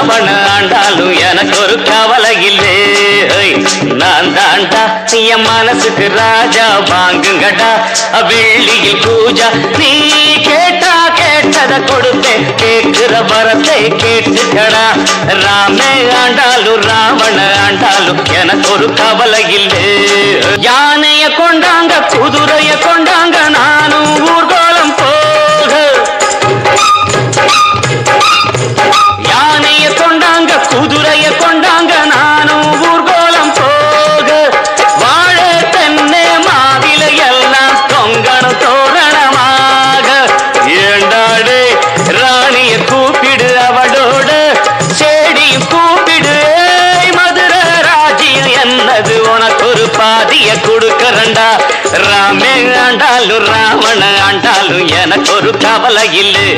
ராவண ஆண்டாலும் எனக்கு ஒரு கவலை இல்லை. நான் தாண்டா என் மனசுக்கு ராஜா வாங்குங்கடா வெள்ளியில் பூஜா. நீ கேட்டா கேட்டத கொடுப்பேன் கேட்கிற வரத்தை கேட்டுக்கடா. ராமே ஆண்டாலும் ராவண ஆண்டாலும் எனக்கு ஒரு கவலை இல்லை. யானைய கொண்டாங்க குதிரைய கொண்டாங்க நானும் ஊர்கோலம் போக. யானைய கொண்டாங்க குதிரைய கொண்டாங்க நானும் ஊர்கோலம் போக. வாழ தென்னை மாவில எல்லாம் தொங்கணும் தோரணமாக. ஏண்டாடு ராணிய கூப்பிடு அவளோட செடியும் கூப்பிடு. மதுரை ராஜ்யம் என்னது உனக்கு ஒரு பாதிய கொடுக்கறண்டா. ராமே ஆண்டாலும் ராவண ஆண்டாலும் எனக்கு ஒரு கவலை இல்லை.